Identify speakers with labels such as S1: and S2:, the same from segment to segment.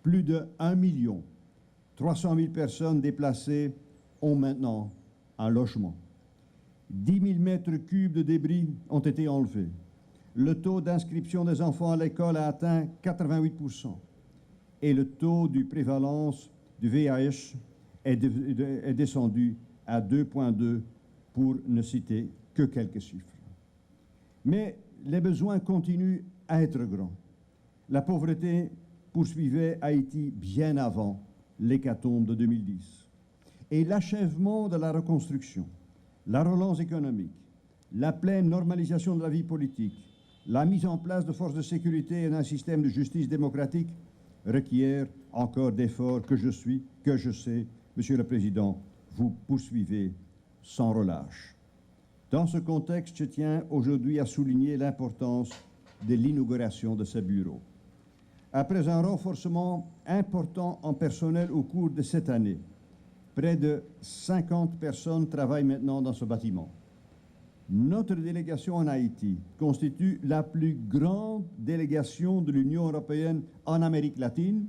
S1: Plus de 1 300 000 personnes déplacées ont maintenant un logement. 10 000 mètres cubes de débris ont été enlevés. Le taux d'inscription des enfants à l'école a atteint 88% et le taux de prévalence du VIH est descendu à 2,2 pour ne citer que quelques chiffres. Mais les besoins continuent à être grands. La pauvreté poursuivait Haïti bien avant l'hécatombe de 2010. Et l'achèvement de la reconstruction, la relance économique, la pleine normalisation de la vie politique, la mise en place de forces de sécurité et d'un système de justice démocratique requiert encore d'efforts que je sais, Monsieur le Président, vous poursuivez sans relâche. Dans ce contexte, je tiens aujourd'hui à souligner l'importance de l'inauguration de ce bureau. Après un renforcement important en personnel au cours de cette année, près de 50 personnes travaillent maintenant dans ce bâtiment. Notre délégation en Haïti constitue la plus grande délégation de l'Union européenne en Amérique latine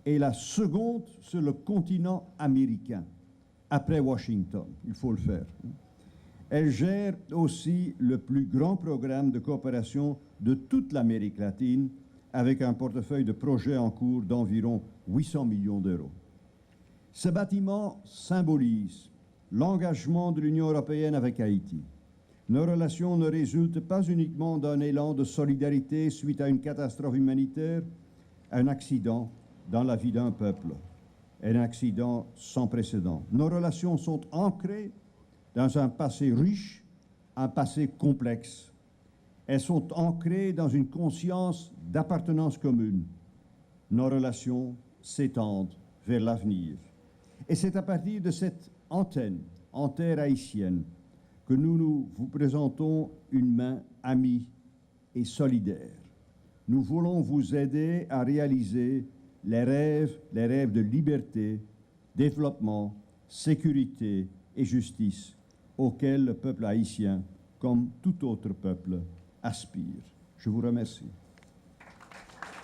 S1: et la seconde sur le continent américain, après Washington, il faut le faire. Elle gère aussi le plus grand programme de coopération de toute l'Amérique latine, avec un portefeuille de projets en cours d'environ 800 millions d'euros. Ce bâtiment symbolise l'engagement de l'Union européenne avec Haïti. Nos relations ne résultent pas uniquement d'un élan de solidarité suite à une catastrophe humanitaire, un accident dans la vie d'un peuple, un accident sans précédent. Nos relations sont ancrées dans un passé riche, un passé complexe. Elles sont ancrées dans une conscience d'appartenance commune. Nos relations s'étendent vers l'avenir. Et c'est à partir de cette antenne, en terre haïtienne, que nous vous présentons une main amie et solidaire. Nous voulons vous aider à réaliser les rêves de liberté, développement, sécurité et justice auxquels le peuple haïtien, comme tout autre peuple, aspire. Je vous remercie.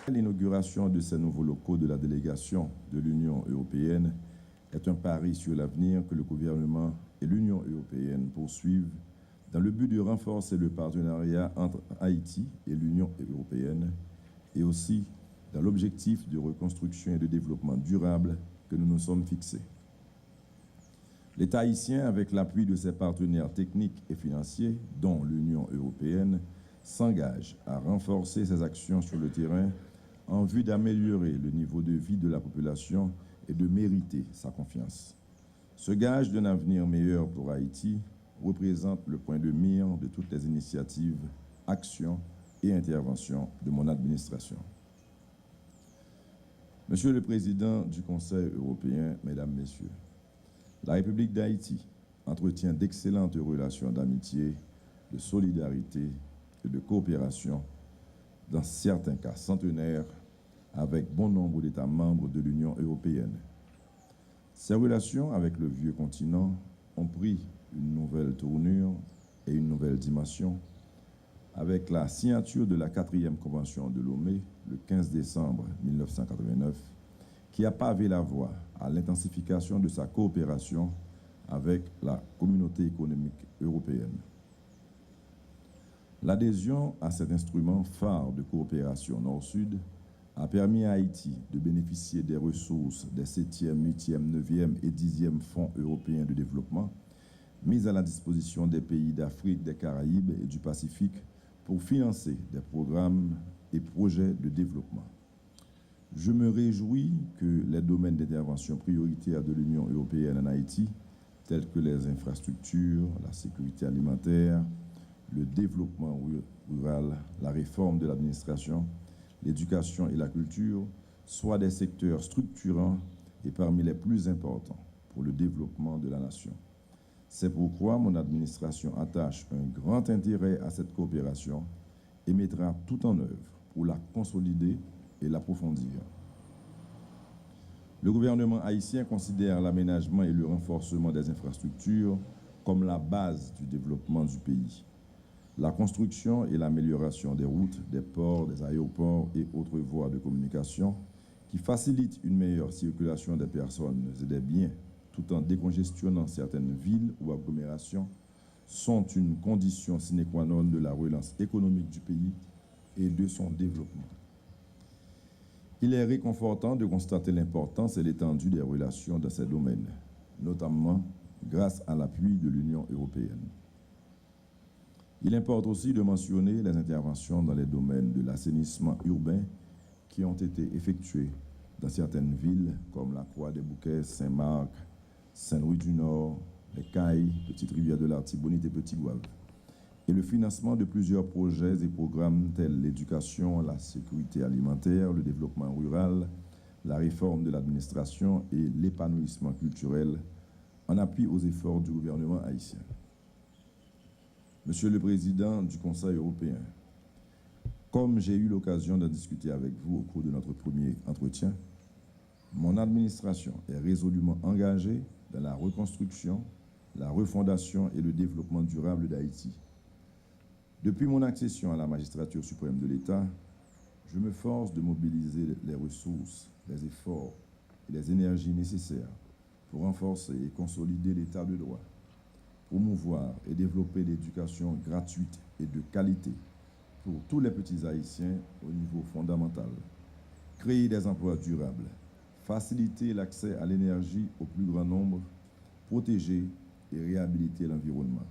S2: L'inauguration de ces nouveaux locaux de la délégation de l'Union européenne est un pari sur l'avenir que le gouvernement et l'Union européenne poursuivent dans le but de renforcer le partenariat entre Haïti et l'Union européenne et aussi dans l'objectif de reconstruction et de développement durable que nous nous sommes fixés. L'État haïtien, avec l'appui de ses partenaires techniques et financiers, dont l'Union européenne, s'engage à renforcer ses actions sur le terrain en vue d'améliorer le niveau de vie de la population et de mériter sa confiance. Ce gage d'un avenir meilleur pour Haïti représente le point de mire de toutes les initiatives, actions et interventions de mon administration. Monsieur le Président du Conseil européen, Mesdames, Messieurs, la République d'Haïti entretient d'excellentes relations d'amitié, de solidarité et de coopération, dans certains cas centenaires, avec bon nombre d'États membres de l'Union européenne. Ces relations avec le vieux continent ont pris une nouvelle tournure et une nouvelle dimension avec la signature de la 4e Convention de Lomé le 15 décembre 1989, qui a pavé la voie à l'intensification de sa coopération avec la Communauté économique européenne. L'adhésion à cet instrument phare de coopération Nord-Sud a permis à Haïti de bénéficier des ressources des 7e, 8e, 9e et 10e fonds européens de développement mis à la disposition des pays d'Afrique, des Caraïbes et du Pacifique pour financer des programmes et projets de développement. Je me réjouis que les domaines d'intervention prioritaires de l'Union européenne en Haïti, tels que les infrastructures, la sécurité alimentaire, le développement rural, la réforme de l'administration, l'éducation et la culture, soient des secteurs structurants et parmi les plus importants pour le développement de la nation. C'est pourquoi mon administration attache un grand intérêt à cette coopération et mettra tout en œuvre pour la consolider et l'approfondir. Le gouvernement haïtien considère l'aménagement et le renforcement des infrastructures comme la base du développement du pays. La construction et l'amélioration des routes, des ports, des aéroports et autres voies de communication qui facilite une meilleure circulation des personnes et des biens tout en décongestionnant certaines villes ou agglomérations sont une condition sine qua non de la relance économique du pays et de son développement. Il est réconfortant de constater l'importance et l'étendue des relations dans ces domaines, notamment grâce à l'appui de l'Union européenne. Il importe aussi de mentionner les interventions dans les domaines de l'assainissement urbain qui ont été effectuées dans certaines villes comme la Croix-des-Bouquets, Saint-Marc, Saint-Louis-du-Nord, les Cailles, Petite-Rivière de l'Artibonite et Petit-Gouave, et le financement de plusieurs projets et programmes tels l'éducation, la sécurité alimentaire, le développement rural, la réforme de l'administration et l'épanouissement culturel en appui aux efforts du gouvernement haïtien. Monsieur le Président du Conseil européen, comme j'ai eu l'occasion d'en discuter avec vous au cours de notre premier entretien, mon administration est résolument engagée dans la reconstruction, la refondation et le développement durable d'Haïti. Depuis mon accession à la magistrature suprême de l'État, je me force de mobiliser les ressources, les efforts et les énergies nécessaires pour renforcer et consolider l'État de droit, promouvoir et développer l'éducation gratuite et de qualité pour tous les petits Haïtiens au niveau fondamental, créer des emplois durables, faciliter l'accès à l'énergie au plus grand nombre, protéger et réhabiliter l'environnement.